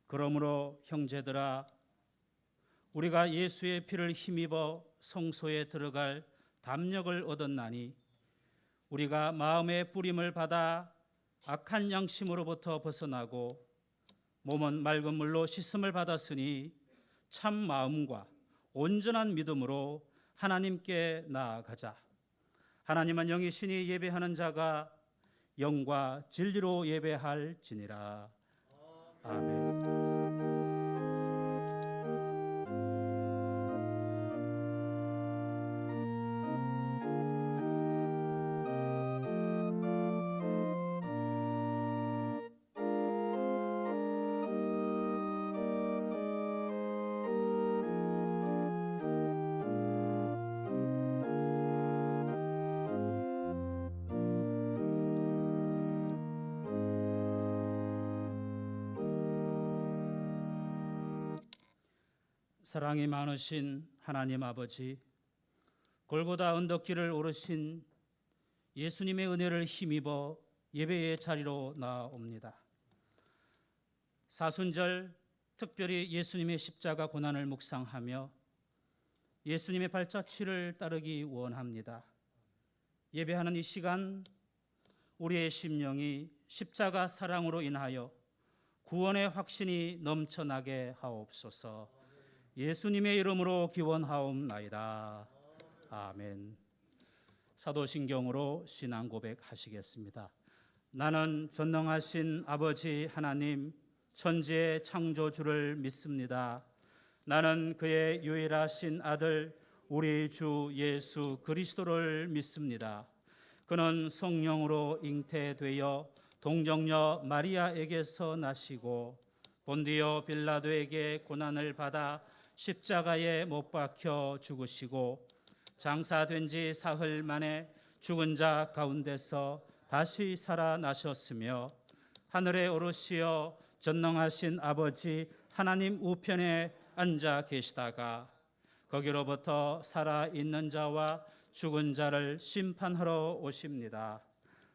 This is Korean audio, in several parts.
그러므로 형제들아, 우리가 예수의 피를 힘입어 성소에 들어갈 담력을 얻었나니 우리가 마음의 뿌림을 받아 악한 양심으로부터 벗어나고 몸은 맑은 물로 씻음을 받았으니 참 마음과 온전한 믿음으로 하나님께 나아가자. 하나님은 영이시니 예배하는 자가 영과 진리로 예배할지니라. 아멘. 사랑이 많으신 하나님 아버지, 골고다 언덕길을 오르신 예수님의 은혜를 힘입어 예배의 자리로 나옵니다. 사순절 특별히 예수님의 십자가 고난을 묵상하며 예수님의 발자취를 따르기 원합니다. 예배하는 이 시간 우리의 심령이 십자가 사랑으로 인하여 구원의 확신이 넘쳐나게 하옵소서. 예수님의 이름으로 기원하옵나이다. 아멘. 사도신경으로 신앙 고백하시겠습니다. 나는 전능하신 아버지 하나님 천지의 창조주를 믿습니다. 나는 그의 유일하신 아들 우리 주 예수 그리스도를 믿습니다. 그는 성령으로 잉태되어 동정녀 마리아에게서 나시고 본디오 빌라도에게 고난을 받아 십자가에 못 박혀 죽으시고 장사된 지 사흘 만에 죽은 자 가운데서 다시 살아나셨으며 하늘에 오르시어 전능하신 아버지 하나님 우편에 앉아 계시다가 거기로부터 살아있는 자와 죽은 자를 심판하러 오십니다.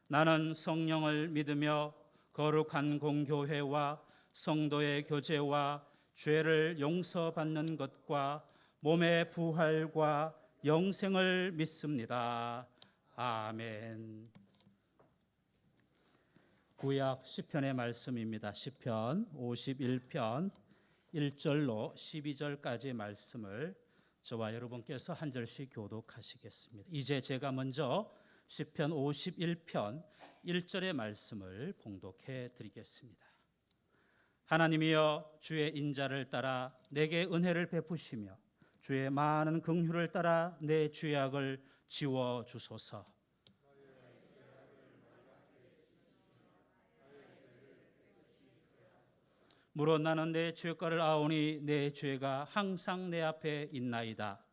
나는 성령을 믿으며 거룩한 공교회와 성도의 교제와 죄를 용서받는 것과 몸의 부활과 영생을 믿습니다. 아멘. 구약 시편의 말씀입니다. 시편 51편 1절로 12절까지 말씀을 저와 여러분께서 한 절씩 교독하시겠습니다. 이제 제가 먼저 시편 51편 1절의 말씀을 봉독해 드리겠습니다. 하나님이여, 주의 인자를 따라 내게 은혜를 베푸시며 주의 많은 긍휼을 따라 내 죄악을 지워 주소서. 물론 나는 내 죄가를 아오니 내 죄가 항상 내 앞에 있나이다.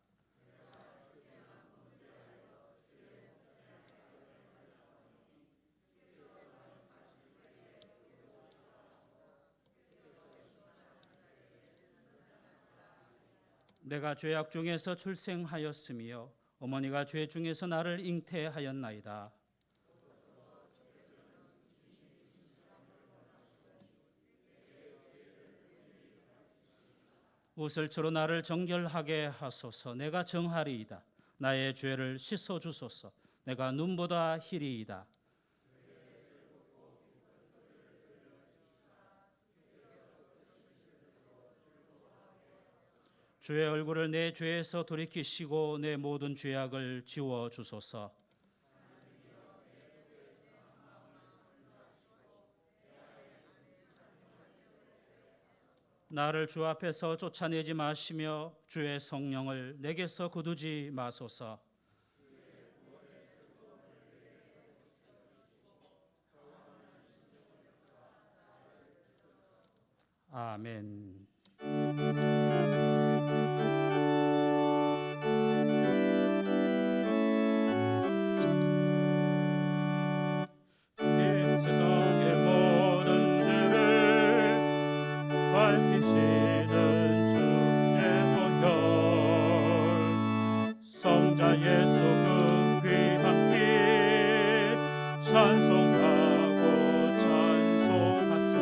내가 죄악 중에서 출생하였으며 어머니가 죄 중에서 나를 잉태하였나이다. 우슬초로 나를 정결하게 하소서. 내가 정하리이다. 나의 죄를 씻어 주소서. 내가 눈보다 희리이다. 주의 얼굴을 내 죄에서 돌이키시고 내 모든 죄악을 지워 주소서. 나를 주 앞에서 쫓아내지 마시며 주의 성령을 내게서 거두지 마소서. 아멘. 세상의 모든 죄를 밝히시는 주의 보혈, 성자 예수 그 귀한 피 찬송하고 찬송하세.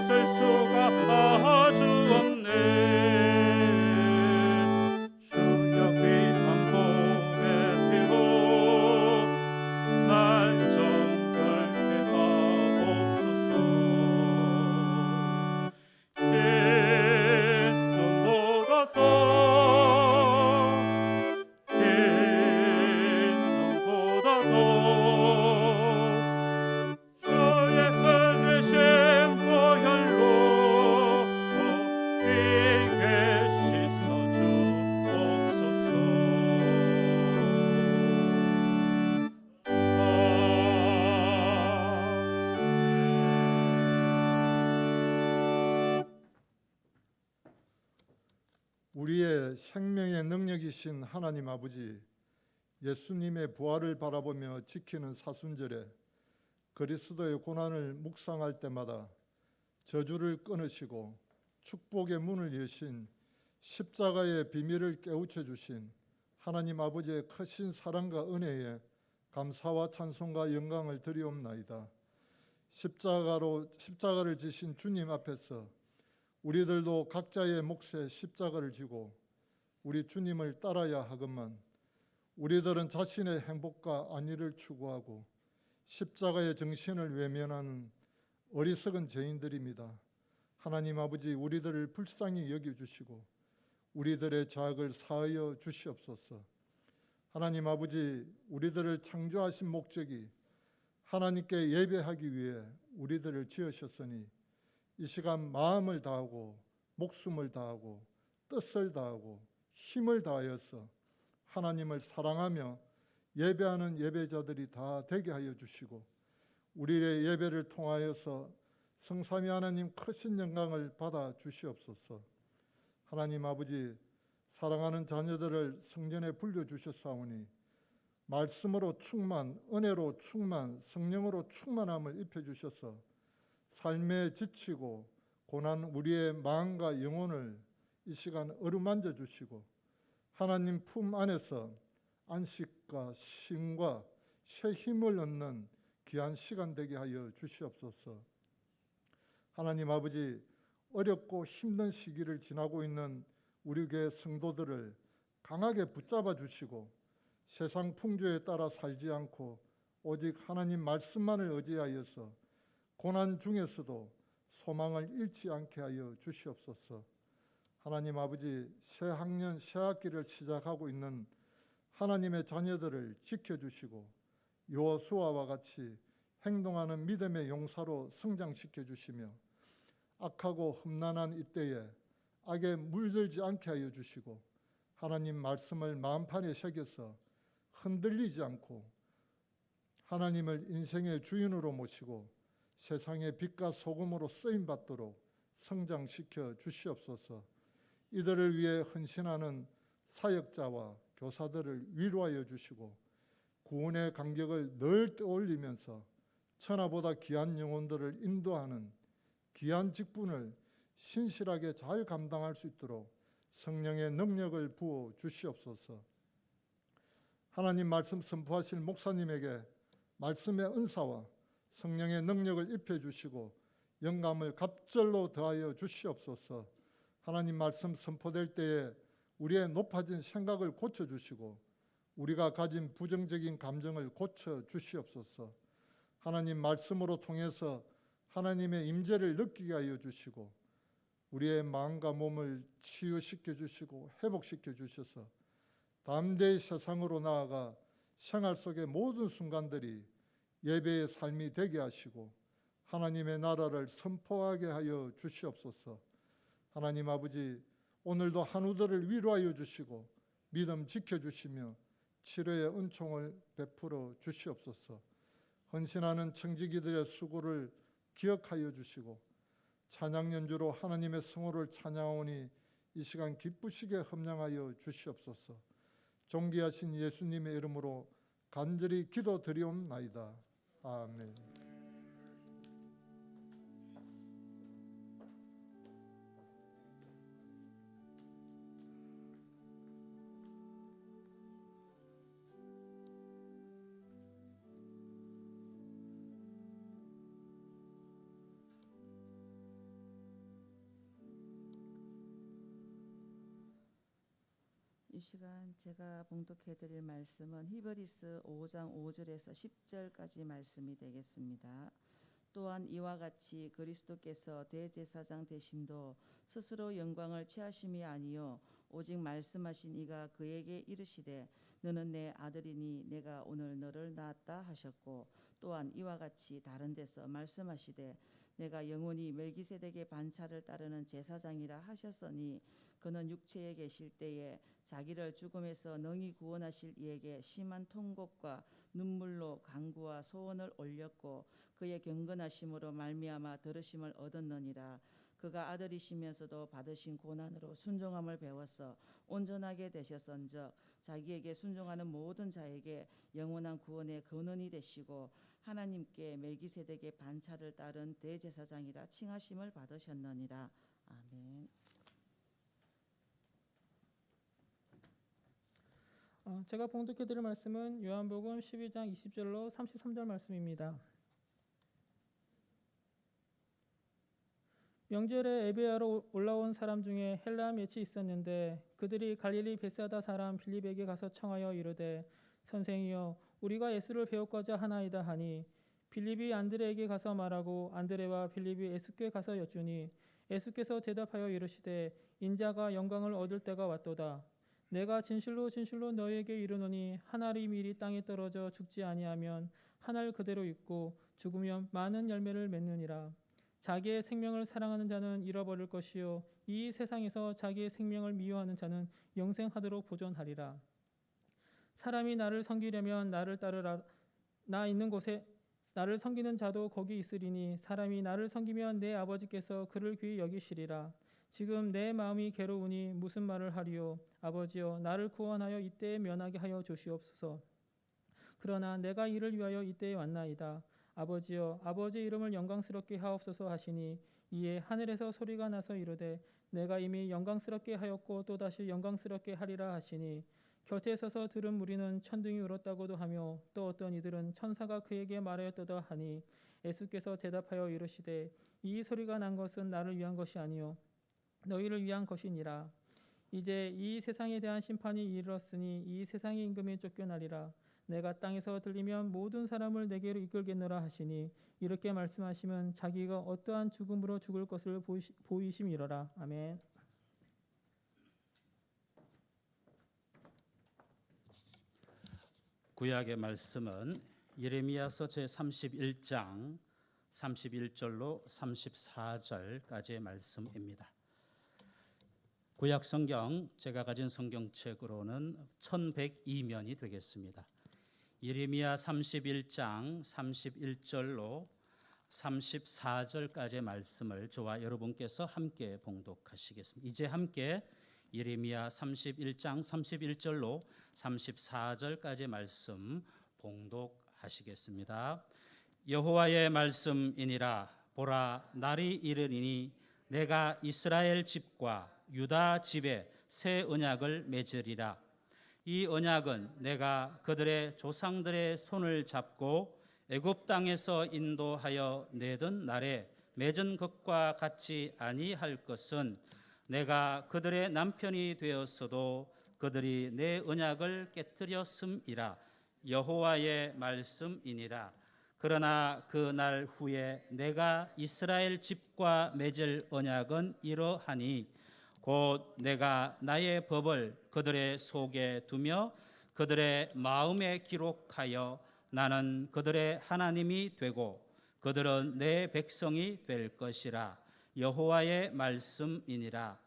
있을 수가 아주 없네. 주여 귀한 보배 피로 날 정결케 하옵소서. 흰 눈보라도 흰 눈보라도 주의 흘리신 보혈로 이게 씻어 주옵소서. 우리의 생명의 능력이신 하나님 아버지, 예수님의 부활을 바라보며 지키는 사순절에 그리스도의 고난을 묵상할 때마다 저주를 끊으시고 축복의 문을 여신 십자가의 비밀을 깨우쳐 주신 하나님 아버지의 크신 사랑과 은혜에 감사와 찬송과 영광을 드리옵나이다. 십자가를 지신 주님 앞에서 우리들도 각자의 몫에 십자가를 지고 우리 주님을 따라야 하건만 우리들은 자신의 행복과 안위를 추구하고 십자가의 정신을 외면하는 어리석은 죄인들입니다. 하나님 아버지, 우리들을 불쌍히 여겨주시고 우리들의 죄악을 사하여 주시옵소서. 하나님 아버지, 우리들을 창조하신 목적이 하나님께 예배하기 위해 우리들을 지으셨으니 이 시간 마음을 다하고 목숨을 다하고 뜻을 다하고 힘을 다하여서 하나님을 사랑하며 예배하는 예배자들이 다 되게 하여 주시고 우리의 예배를 통하여서 성삼위 하나님 크신 영광을 받아 주시옵소서. 하나님 아버지, 사랑하는 자녀들을 성전에 불려주셨사오니 말씀으로 충만, 은혜로 충만, 성령으로 충만함을 입혀주셔서 삶에 지치고 고난 우리의 마음과 영혼을 이 시간 어루만져 주시고 하나님 품 안에서 안식과 쉼과 새 힘을 얻는 귀한 시간 되게 하여 주시옵소서. 하나님 아버지, 어렵고 힘든 시기를 지나고 있는 우리 교회 성도들을 강하게 붙잡아 주시고 세상 풍조에 따라 살지 않고 오직 하나님 말씀만을 의지하여서 고난 중에서도 소망을 잃지 않게 하여 주시옵소서. 하나님 아버지, 새 학년 새 학기를 시작하고 있는 하나님의 자녀들을 지켜주시고 여호수아와 같이 행동하는 믿음의 용사로 성장시켜 주시며 악하고 험난한 이때에 악에 물들지 않게 하여 주시고 하나님 말씀을 마음판에 새겨서 흔들리지 않고 하나님을 인생의 주인으로 모시고 세상의 빛과 소금으로 쓰임받도록 성장시켜 주시옵소서. 이들을 위해 헌신하는 사역자와 교사들을 위로하여 주시고 구원의 간격을 늘 떠올리면서 천하보다 귀한 영혼들을 인도하는 귀한 직분을 신실하게 잘 감당할 수 있도록 성령의 능력을 부어 주시옵소서. 하나님 말씀 선포하실 목사님에게 말씀의 은사와 성령의 능력을 입혀주시고 영감을 갑절로 더하여 주시옵소서. 하나님 말씀 선포될 때에 우리의 높아진 생각을 고쳐주시고 우리가 가진 부정적인 감정을 고쳐주시옵소서. 하나님 말씀으로 통해서 하나님의 임재를 느끼게 하여 주시고 우리의 마음과 몸을 치유시켜 주시고 회복시켜 주셔서 담대히 세상으로 나아가 생활 속의 모든 순간들이 예배의 삶이 되게 하시고 하나님의 나라를 선포하게 하여 주시옵소서. 하나님 아버지, 오늘도 한우들을 위로하여 주시고 믿음 지켜주시며 치료의 은총을 베풀어 주시옵소서. 헌신하는 청지기들의 수고를 기억하여 주시고 찬양 연주로 하나님의 성호를 찬양하오니 이 시간 기쁘시게 험령하여 주시옵소서. 존귀하신 예수님의 이름으로 간절히 기도드리옵나이다. 아멘. 시간 제가 봉독해 드릴 말씀은 히브리스 5장 5절에서 10절까지 말씀이 되겠습니다. 또한 이와 같이 그리스도께서 대제사장 되심도 스스로 영광을 취하심이 아니요 오직 말씀하신 이가 그에게 이르시되 너는 내 아들이니 내가 오늘 너를 낳았다 하셨고, 또한 이와 같이 다른 데서 말씀하시되 내가 영원히 멜기세덱의 반차를 따르는 제사장이라 하셨으니 그는 육체에 계실 때에 자기를 죽음에서 능히 구원하실 이에게 심한 통곡과 눈물로 간구와 소원을 올렸고 그의 경건하심으로 말미암아 들으심을 얻었느니라. 그가 아들이시면서도 받으신 고난으로 순종함을 배워서 온전하게 되셨은즉 자기에게 순종하는 모든 자에게 영원한 구원의 근원이 되시고 하나님께 멜기세덱의 반차를 따른 대제사장이라 칭하심을 받으셨느니라. 아멘. 제가 봉독해 드릴 말씀은 요한복음 12장 20절로 33절 말씀입니다. 명절에 예배하러 올라온 사람 중에 헬라 몇이 있었는데 그들이 갈릴리 벳사다 사람 빌립에게 가서 청하여 이르되 선생이여 우리가 예수를 배우고자 하나이다 하니, 빌립이 안드레에게 가서 말하고 안드레와 빌립이 예수께 가서 여쭈니 예수께서 대답하여 이르시되 인자가 영광을 얻을 때가 왔도다. 내가 진실로 진실로 너희에게 이르노니 한 알이 미리 땅에 떨어져 죽지 아니하면 한 알 그대로 있고 죽으면 많은 열매를 맺느니라. 자기의 생명을 사랑하는 자는 잃어버릴 것이요 이 세상에서 자기의 생명을 미워하는 자는 영생하도록 보존하리라. 사람이 나를 섬기려면 나를 따르라. 나 있는 곳에 나를 섬기는 자도 거기 있으리니 사람이 나를 섬기면 내 아버지께서 그를 귀히 여기시리라. 지금 내 마음이 괴로우니 무슨 말을 하리요. 아버지여 나를 구원하여 이때에 면하게 하여 주시옵소서. 그러나 내가 이를 위하여 이때에 왔나이다. 아버지여 아버지의 이름을 영광스럽게 하옵소서 하시니 이에 하늘에서 소리가 나서 이르되 내가 이미 영광스럽게 하였고 또다시 영광스럽게 하리라 하시니, 곁에 서서 들은 무리는 천둥이 울었다고도 하며 또 어떤 이들은 천사가 그에게 말하였도다 하니, 예수께서 대답하여 이르시되 이 소리가 난 것은 나를 위한 것이 아니요 너희를 위한 것이니라. 이제 이 세상에 대한 심판이 이르렀으니 이 세상의 임금이 쫓겨나리라. 내가 땅에서 들리면 모든 사람을 내게로 이끌겠노라 하시니, 이렇게 말씀하시면 자기가 어떠한 죽음으로 죽을 것을 보이심이로라. 아멘. 구약의 말씀은 예레미야서 제31장 31절로 34절까지의 말씀입니다. 구약 성경 제가 가진 성경책으로는 1102면이 되겠습니다. 예레미야 31장 31절로 34절까지의 말씀을 저와 여러분께서 함께 봉독하시겠습니다. 이제 함께 예레미야 31장 31절로 34절까지의 말씀 봉독하시겠습니다. 여호와의 말씀이니라. 보라, 날이 이르리니 내가 이스라엘 집과 유다 집에 새 언약을 맺으리라. 이 언약은 내가 그들의 조상들의 손을 잡고 애굽 땅에서 인도하여 내던 날에 맺은 것과 같이 아니할 것은, 내가 그들의 남편이 되었어도 그들이 내 언약을 깨뜨렸음이라. 여호와의 말씀이니라. 그러나 그 날 후에 내가 이스라엘 집과 맺을 언약은 이러하니, 곧 내가 나의 법을 그들의 속에 두며 그들의 마음에 기록하여 나는 그들의 하나님이 되고 그들은 내 백성이 될 것이라. 여호와의 말씀이니라.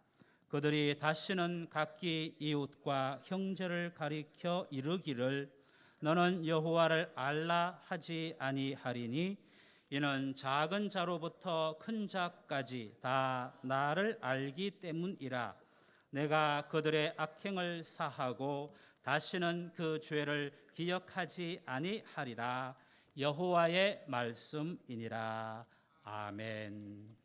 그들이 다시는 각기 이웃과 형제를 가리켜 이르기를 너는 여호와를 알라 하지 아니하리니, 이는 작은 자로부터 큰 자까지 다 나를 알기 때문이라. 내가 그들의 악행을 사하고 다시는 그 죄를 기억하지 아니하리라. 여호와의 말씀이니라. 아멘.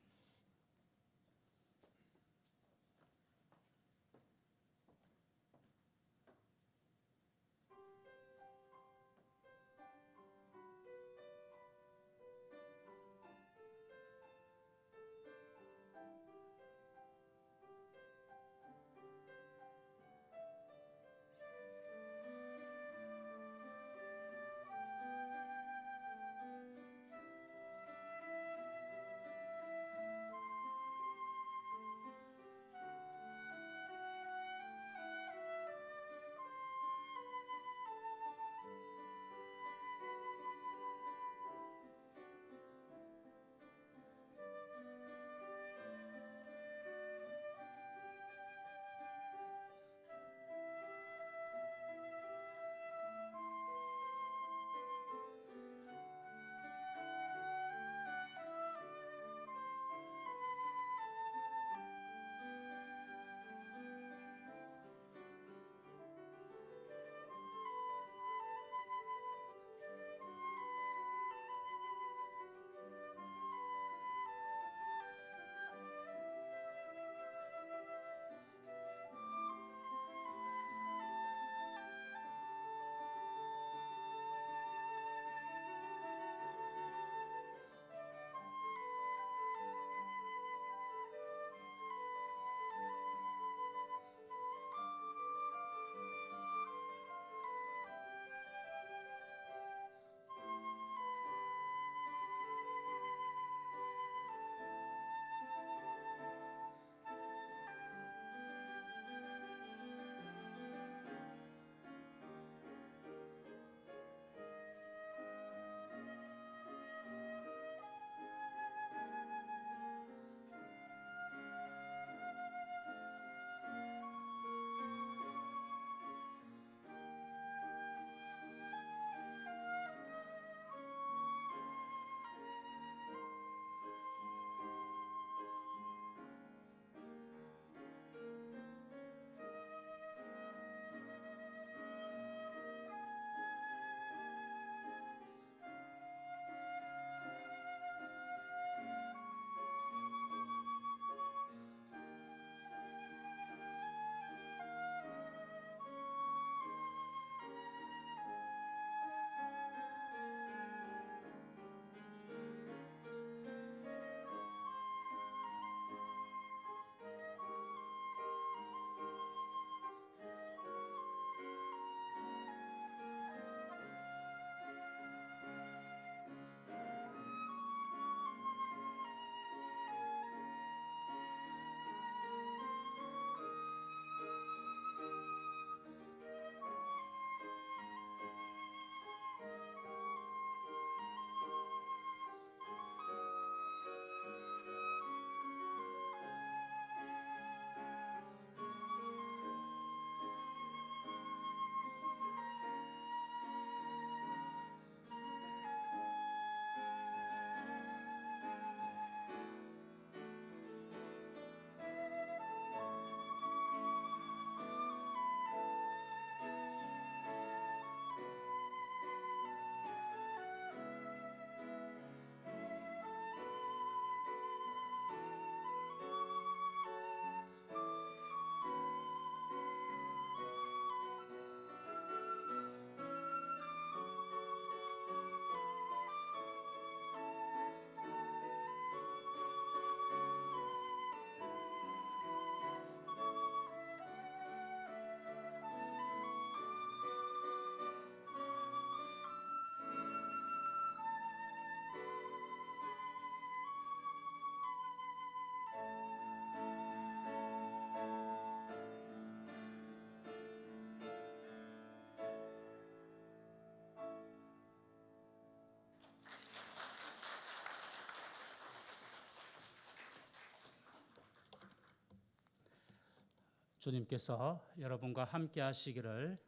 주님께서 여러분과 함께 하시기를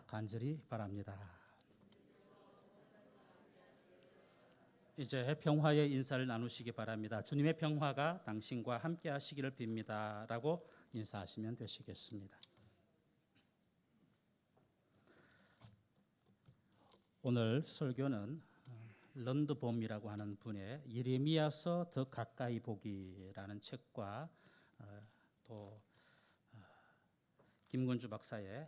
간절히 바랍니다. 이제 평화의 인사를 나누시기 바랍니다. 주님의 평화가 당신과 함께 하시기를 빕니다. 라고 인사하시면 되시겠습니다. 오늘 설교는 런드봄이라고 하는 분의 예레미야서 더 가까이 보기라는 책과 또 김건주 박사의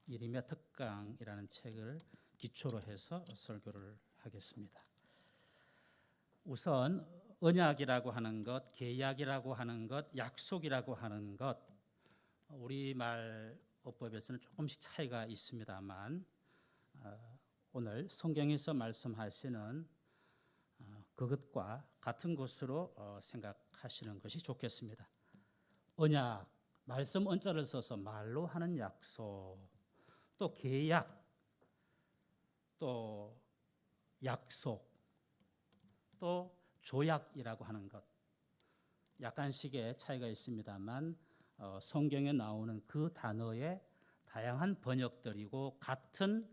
예레미야 특강이라는 책을 기초로 해서 설교를 하겠습니다. 우선 언약이라고 하는 것, 계약이라고 하는 것, 약속이라고 하는 것, 우리말 어법에서는 조금씩 차이가 있습니다만 오늘 성경에서 말씀하시는 그것과 같은 것으로 생각하시는 것이 좋겠습니다. 언약, 말씀 언자를 써서 말로 하는 약속, 또 계약, 또 약속, 또 조약이라고 하는 것, 약간씩의 차이가 있습니다만 성경에 나오는 그 단어의 다양한 번역들이고 같은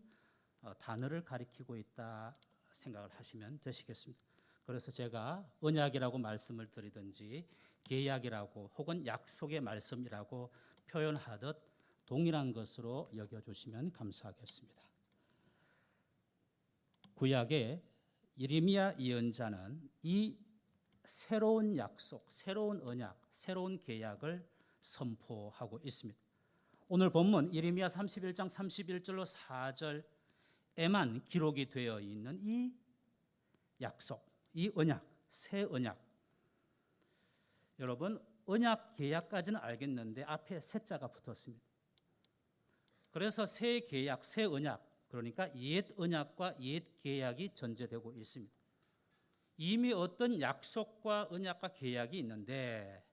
단어를 가리키고 있다 생각을 하시면 되시겠습니다. 그래서 제가 언약이라고 말씀을 드리든지 계약이라고 혹은 약속의 말씀이라고 표현하듯 동일한 것으로 여겨주시면 감사하겠습니다. 구약의 예레미야 예언자는 이 새로운 약속, 새로운 언약, 새로운 계약을 선포하고 있습니다. 오늘 본문 예레미야 31장 31절로 4절에만 기록이 되어 있는 이 약속, 이 언약, 새 언약. 여러분, 언약 계약까지는 알겠는데 앞에 새자가 붙었습니다. 그래서 새 계약, 새 언약, 그러니까 옛 언약과 옛 계약이 전제되고 있습니다. 이미 어떤 약속과 언약과 계약이 있는데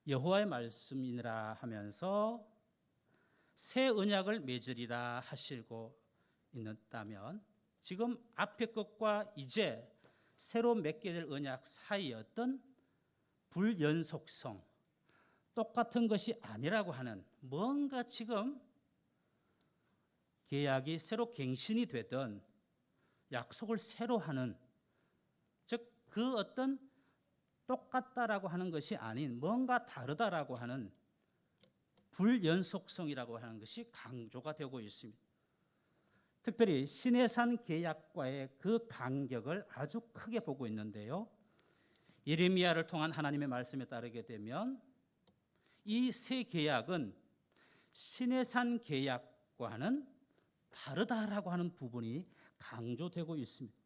여호와의 말씀이니라 하면서 새 언약을 맺으리라 하시고 있다면 지금 앞에 것과 이제 새로 맺게 될 언약 사이의 어떤 불연속성, 똑같은 것이 아니라고 하는 뭔가 지금 계약이 새로 갱신이 되든 약속을 새로 하는, 즉 그 어떤 똑같다라고 하는 것이 아닌 뭔가 다르다라고 하는 불연속성이라고 하는 것이 강조가 되고 있습니다. 특별히 시내산 계약과의 그 간격을 아주 크게 보고 있는데요. 예레미야를 통한 하나님의 말씀에 따르게 되면 이 새 계약은 시내산 계약과는 다르다라고 하는 부분이 강조되고 있습니다.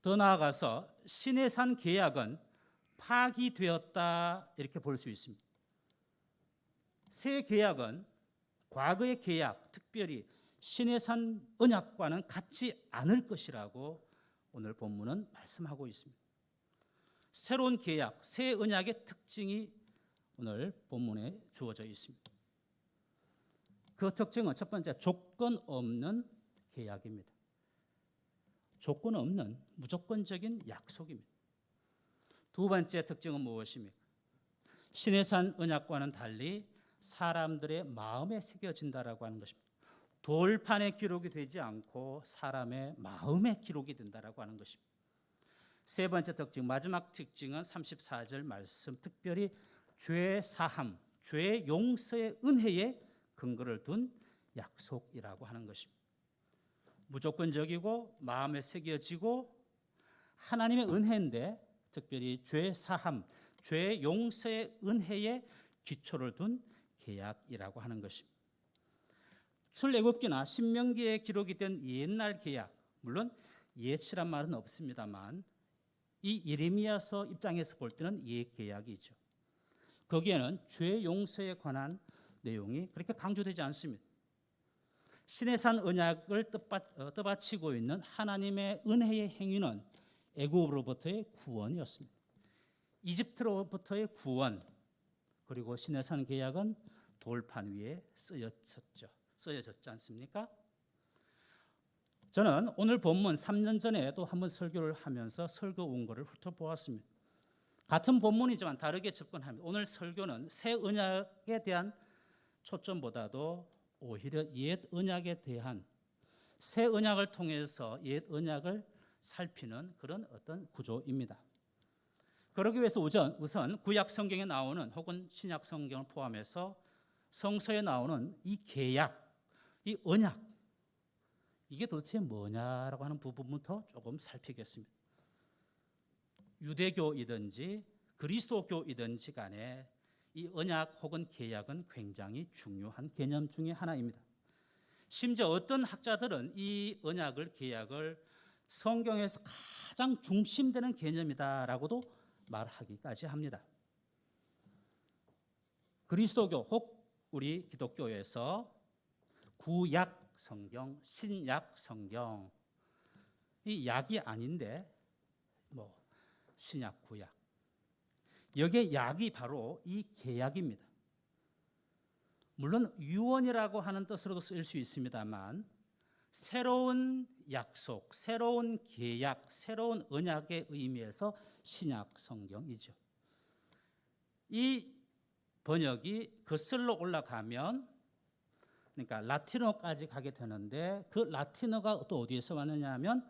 더 나아가서 시내산 계약은 파기되었다 이렇게 볼 수 있습니다. 새 계약은 과거의 계약, 특별히 시내산 언약과는 같지 않을 것이라고 오늘 본문은 말씀하고 있습니다. 새로운 계약, 새 언약의 특징이 오늘 본문에 주어져 있습니다. 그 특징은 첫 번째, 조건 없는 계약입니다. 조건 없는 무조건적인 약속입니다. 두 번째 특징은 무엇입니까? 시내산 언약과는 달리 사람들의 마음에 새겨진다라고 하는 것입니다. 돌판에 기록이 되지 않고 사람의 마음에 기록이 된다라고 하는 것입니다. 세 번째 특징, 마지막 특징은 34절 말씀, 특별히 죄 사함, 죄 용서의 은혜에 근거를 둔 약속이라고 하는 것입니다. 무조건적이고 마음에 새겨지고 하나님의 은혜인데 특별히 죄 사함, 죄 용서의 은혜에 기초를 둔 계약이라고 하는 것입니다. 출애굽기나 신명기에 기록이 된 옛날 계약, 물론 옛이란 말은 없습니다만 이 예레미야서 입장에서 볼 때는 옛 계약이죠. 거기에는 죄 용서에 관한 내용이 그렇게 강조되지 않습니다. 시내산 언약을 떠받치고 있는 하나님의 은혜의 행위는 애굽으로부터의 구원이었습니다. 이집트로부터의 구원, 그리고 시내산 계약은 돌판 위에 쓰여졌지 않습니까? 저는 오늘 본문 3년 전에도 한번 설교를 하면서 설교 원고를 훑어보았습니다. 같은 본문이지만 다르게 접근합니다. 오늘 설교는 새 언약에 대한 초점보다도 오히려 옛 언약에 대한 새 언약을 통해서 옛 언약을 살피는 그런 어떤 구조입니다. 그러기 위해서 우선 구약 성경에 나오는 혹은 신약 성경을 포함해서 성서에 나오는 이 계약, 이 언약, 이게 도대체 뭐냐라고 하는 부분부터 조금 살피겠습니다. 유대교이든지 그리스도교이든지 간에 이 언약 혹은 계약은 굉장히 중요한 개념 중에 하나입니다. 심지어 어떤 학자들은 이 언약을 계약을 성경에서 가장 중심되는 개념이다라고도 말하기까지 합니다. 그리스도교 혹 우리 기독교에서 구약 성경, 신약 성경, 이 약이 아닌데 뭐 신약, 구약, 여기에 약이 바로 이 계약입니다. 물론 유언이라고 하는 뜻으로도 쓰일 수 있습니다만 새로운 약속, 새로운 계약, 새로운 언약의 의미에서 신약 성경이죠. 이 번역이 거슬러 올라가면 그러니까 라틴어까지 가게 되는데 그 라틴어가 또 어디에서 왔느냐 하면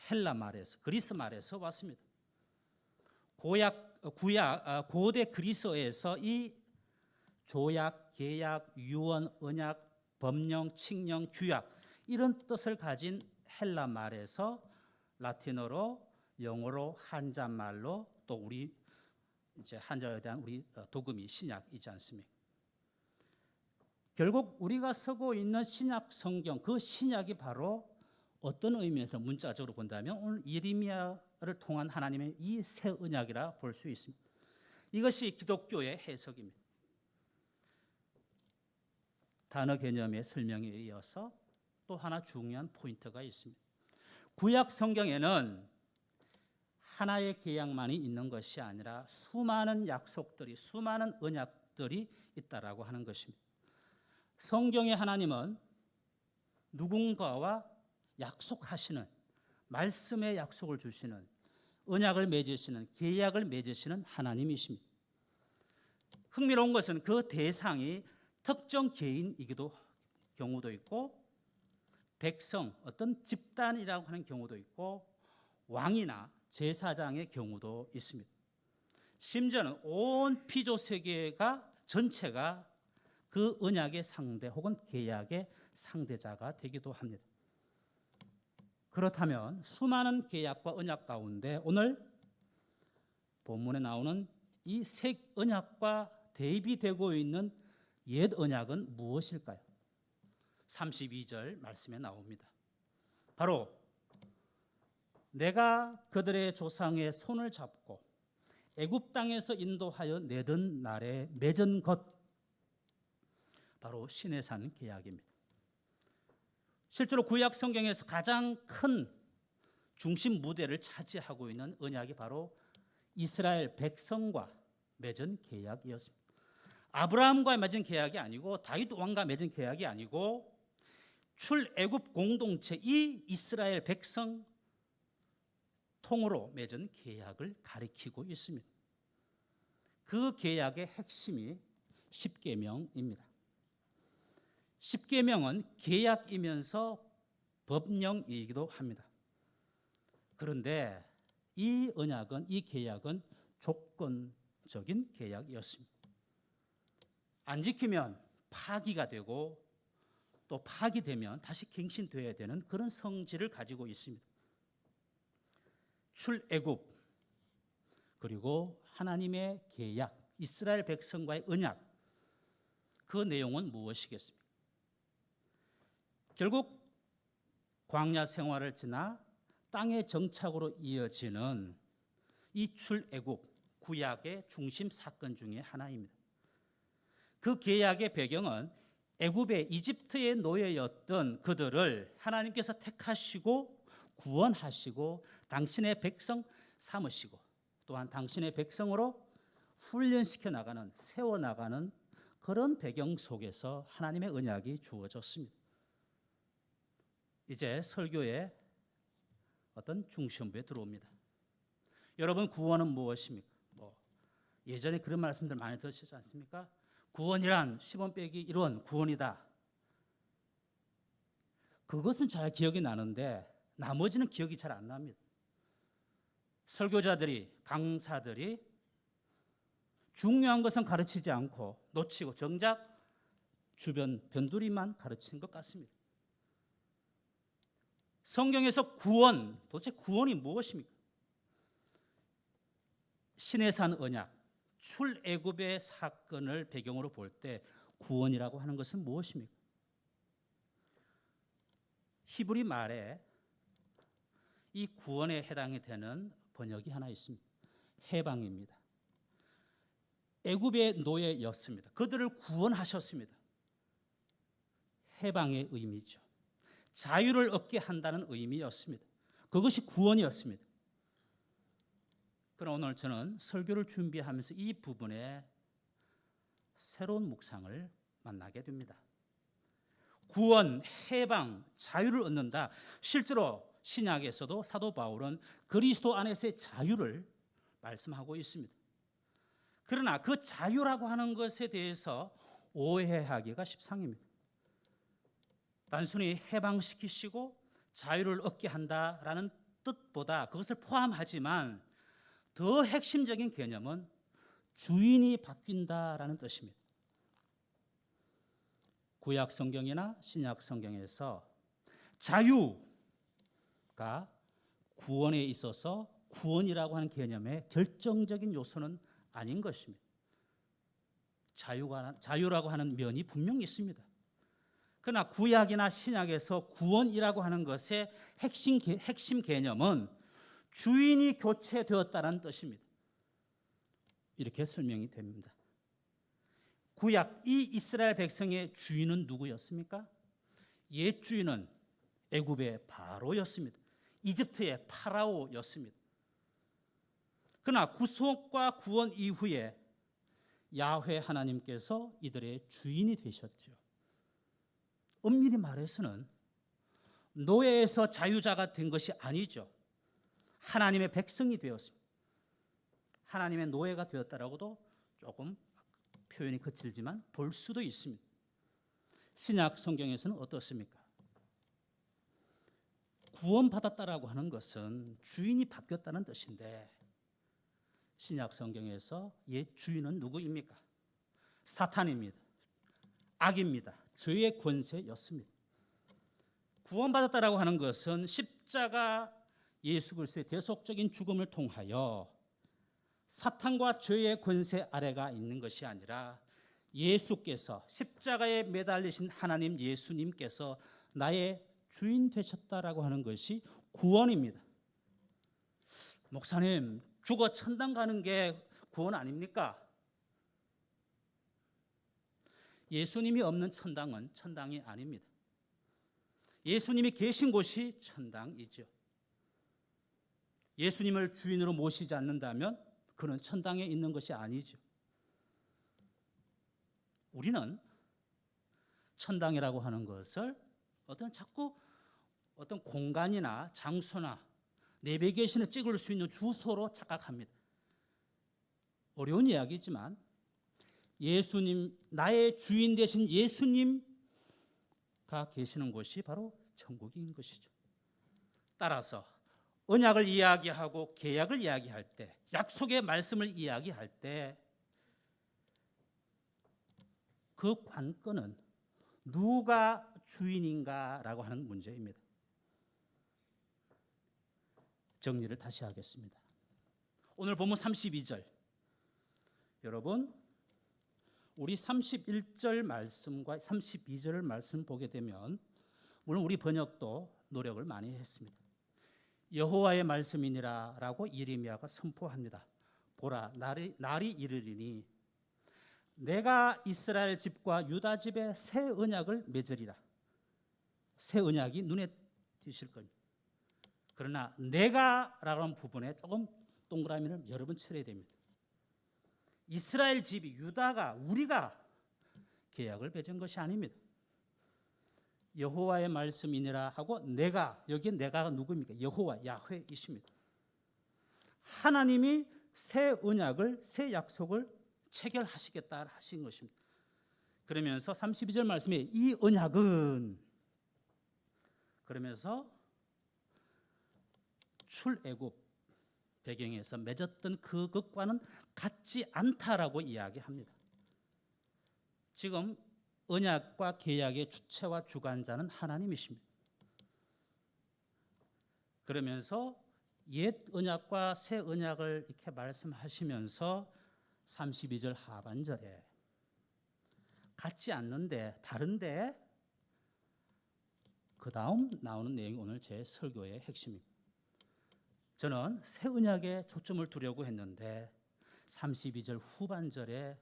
헬라 말에서, 그리스 말에서 왔습니다. 고대 그리스어에서 이 조약, 계약, 유언, 언약, 법령, 칙령, 규약 이런 뜻을 가진 헬라 말에서 라틴어로, 영어로, 한자말로 또 우리 이제 한자에 대한 우리 도금이 신약이지 않습니까? 결국 우리가 쓰고 있는 신약 성경, 그 신약이 바로 어떤 의미에서 문자적으로 본다면 오늘 예레미야를 통한 하나님의 이 새 언약이라 볼 수 있습니다. 이것이 기독교의 해석입니다. 단어 개념의 설명에 이어서 또 하나 중요한 포인트가 있습니다. 구약 성경에는 하나의 계약만이 있는 것이 아니라 수많은 약속들이, 수많은 언약들이 있다라고 하는 것입니다. 성경의 하나님은 누군가와 약속하시는, 말씀의 약속을 주시는, 언약을 맺으시는, 계약을 맺으시는 하나님이십니다. 흥미로운 것은 그 대상이 특정 개인이기도 경우도 있고 백성, 어떤 집단이라고 하는 경우도 있고 왕이나 제사장의 경우도 있습니다. 심지어는 온 피조 세계가 전체가 그 언약의 상대 혹은 계약의 상대자가 되기도 합니다. 그렇다면 수많은 계약과 언약 가운데 오늘 본문에 나오는 이 새 언약과 대비되고 있는 옛 언약은 무엇일까요? 32절 말씀에 나옵니다. 바로 내가 그들의 조상의 손을 잡고 애굽 땅에서 인도하여 내던 날에 맺은 것, 바로 시내산 계약입니다. 실제로 구약 성경에서 가장 큰 중심 무대를 차지하고 있는 언약이 바로 이스라엘 백성과 맺은 계약이었습니다. 아브라함과 맺은 계약이 아니고 다윗 왕과 맺은 계약이 아니고 출애굽 공동체 이 이스라엘 백성 통으로 맺은 계약을 가리키고 있습니다. 그 계약의 핵심이 십계명입니다. 십계명은 계약이면서 법령이기도 합니다. 그런데 이 언약은, 이 계약은 조건적인 계약이었습니다. 안 지키면 파기가 되고 또 파기되면 다시 갱신되어야 되는 그런 성질을 가지고 있습니다. 출애굽 그리고 하나님의 계약, 이스라엘 백성과의 언약, 그 내용은 무엇이겠습니까? 결국 광야 생활을 지나 땅의 정착으로 이어지는 이 출애굽, 구약의 중심 사건 중에 하나입니다. 그 계약의 배경은 애굽의 이집트의 노예였던 그들을 하나님께서 택하시고 구원하시고 당신의 백성 삼으시고 또한 당신의 백성으로 훈련시켜 나가는, 세워 나가는 그런 배경 속에서 하나님의 언약이 주어졌습니다. 이제 설교의 어떤 중심부에 들어옵니다. 여러분, 구원은 무엇입니까? 예전에 그런 말씀들 많이 들으셨지 않습니까? 구원이란 10원 빼기 1원 구원이다. 그것은 잘 기억이 나는데 나머지는 기억이 잘 안 납니다. 설교자들이, 강사들이 중요한 것은 가르치지 않고 놓치고 정작 주변 변두리만 가르치는 것 같습니다. 성경에서 구원, 도대체 구원이 무엇입니까? 신의 산 언약, 출애굽의 사건을 배경으로 볼 때 구원이라고 하는 것은 무엇입니까? 히브리 말에 이 구원에 해당이 되는 번역이 하나 있습니다. 해방입니다. 애굽의 노예였습니다. 그들을 구원하셨습니다. 해방의 의미죠. 자유를 얻게 한다는 의미였습니다. 그것이 구원이었습니다. 그러나 오늘 저는 설교를 준비하면서 이 부분에 새로운 묵상을 만나게 됩니다. 구원, 해방, 자유를 얻는다. 실제로 신약에서도 사도 바울은 그리스도 안에서의 자유를 말씀하고 있습니다. 그러나 그 자유라고 하는 것에 대해서 오해하기가 십상입니다. 단순히 해방시키시고 자유를 얻게 한다라는 뜻보다 그것을 포함하지만 더 핵심적인 개념은 주인이 바뀐다라는 뜻입니다. 구약 성경이나 신약 성경에서 자유가 구원에 있어서 구원이라고 하는 개념의 결정적인 요소는 아닌 것입니다. 자유라고 하는 면이 분명히 있습니다. 그러나 구약이나 신약에서 구원이라고 하는 것의 핵심 개념은 주인이 교체되었다는 뜻입니다. 이렇게 설명이 됩니다. 구약 이 이스라엘 백성의 주인은 누구였습니까? 옛 주인은 애굽의 바로였습니다. 이집트의 파라오였습니다. 그러나 구속과 구원 이후에 야훼 하나님께서 이들의 주인이 되셨죠. 엄밀히 말해서는 노예에서 자유자가 된 것이 아니죠. 하나님의 백성이 되었습니다. 하나님의 노예가 되었다라고도 조금 표현이 거칠지만 볼 수도 있습니다. 신약 성경에서는 어떻습니까? 구원받았다라고 하는 것은 주인이 바뀌었다는 뜻인데 신약 성경에서 옛 주인은 누구입니까? 사탄입니다. 악입니다. 죄의 권세였습니다. 구원받았다라고 하는 것은 십자가 예수 그리스도의 대속적인 죽음을 통하여 사탄과 죄의 권세 아래가 있는 것이 아니라 예수께서 십자가에 매달리신 하나님 예수님께서 나의 주인 되셨다라고 하는 것이 구원입니다. 목사님, 죽어 천당 가는 게 구원 아닙니까? 예수님이 없는 천당은 천당이 아닙니다. 예수님이 계신 곳이 천당이죠. 예수님을 주인으로 모시지 않는다면 그는 천당에 있는 것이 아니죠. 우리는 천당이라고 하는 것을 자꾸 어떤 공간이나 장소나 내비게이션에 찍을 수 있는 주소로 착각합니다. 어려운 이야기지만 예수님, 나의 주인 되신 예수님가 계시는 곳이 바로 천국인 것이죠. 따라서 언약을 이야기하고 계약을 이야기할 때, 약속의 말씀을 이야기할 때 그 관건은 누가 주인인가라고 하는 문제입니다. 정리를 다시 하겠습니다. 오늘 본문 32절, 여러분 우리 31절 말씀과 32절 말씀 보게 되면 물론 우리 번역도 노력을 많이 했습니다. 여호와의 말씀이니라 라고 예레미야가 선포합니다. 보라, 날이 이르리니 내가 이스라엘 집과 유다 집에 새 언약을 맺으리라. 새 언약이 눈에 띄실 겁니다. 그러나 내가라는 부분에 조금 동그라미를 여러 번 칠해야 됩니다. 이스라엘 집이, 유다가, 우리가 계약을 맺은 것이 아닙니다. 여호와의 말씀이니라 하고 내가, 여기에 내가가 누구입니까? 여호와, 야훼이십니다. 하나님이 새 언약을, 새 약속을 체결하시겠다 하신 것입니다. 그러면서 32절 말씀에 이 언약은, 그러면서 출애굽 배경에서 맺었던 그것과는 같지 않다라고 이야기합니다. 지금 언약과 계약의 주체와 주관자는 하나님이십니다. 그러면서 옛 언약과 새 언약을 이렇게 말씀하시면서 32절 하반절에 같지 않는데 다른데 그 다음 나오는 내용이 오늘 제 설교의 핵심입니다. 저는 새 언약에 초점을 두려고 했는데 32절 후반절의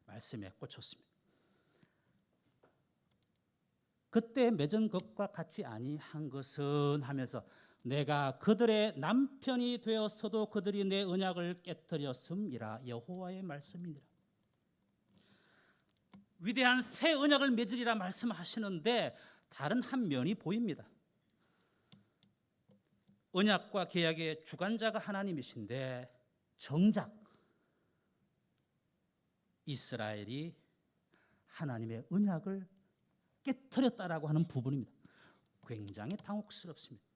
말씀에 꽂혔습니다. 그때 맺은 것과 같이 아니한 것은 하면서 내가 그들의 남편이 되었어도 그들이 내 언약을 깨뜨렸음이라 여호와의 말씀이니라. 위대한 새 언약을 맺으리라 말씀하시는데 다른 한 면이 보입니다. 언약과 계약의 주관자가 하나님이신데 정작 이스라엘이 하나님의 언약을 깨뜨렸다라고 하는 부분입니다. 굉장히 당혹스럽습니다.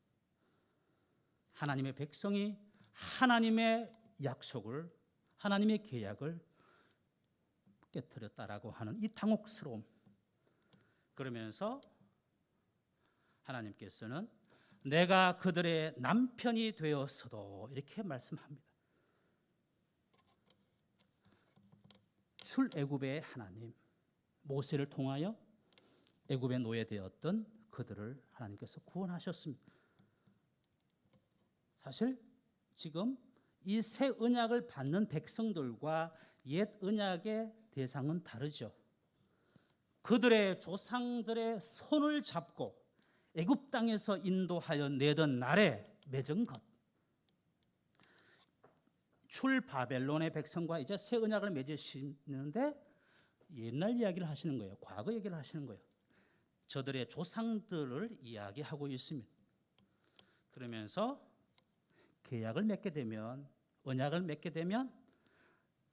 하나님의 백성이 하나님의 약속을, 하나님의 계약을 깨뜨렸다라고 하는 이 당혹스러움. 그러면서 하나님께서는 내가 그들의 남편이 되었어도 이렇게 말씀합니다. 출애굽의 하나님, 모세를 통하여 애굽에 노예되었던 그들을 하나님께서 구원하셨습니다. 사실 지금 이 새 언약을 받는 백성들과 옛 언약의 대상은 다르죠. 그들의 조상들의 손을 잡고 애굽 땅에서 인도하여 내던 날에 맺은 것. 출 바벨론의 백성과 이제 새 언약을 맺으시는데 옛날 이야기를 하시는 거예요. 과거 얘기를 하시는 거예요. 저들의 조상들을 이야기하고 있습니다. 그러면서 계약을 맺게 되면, 언약을 맺게 되면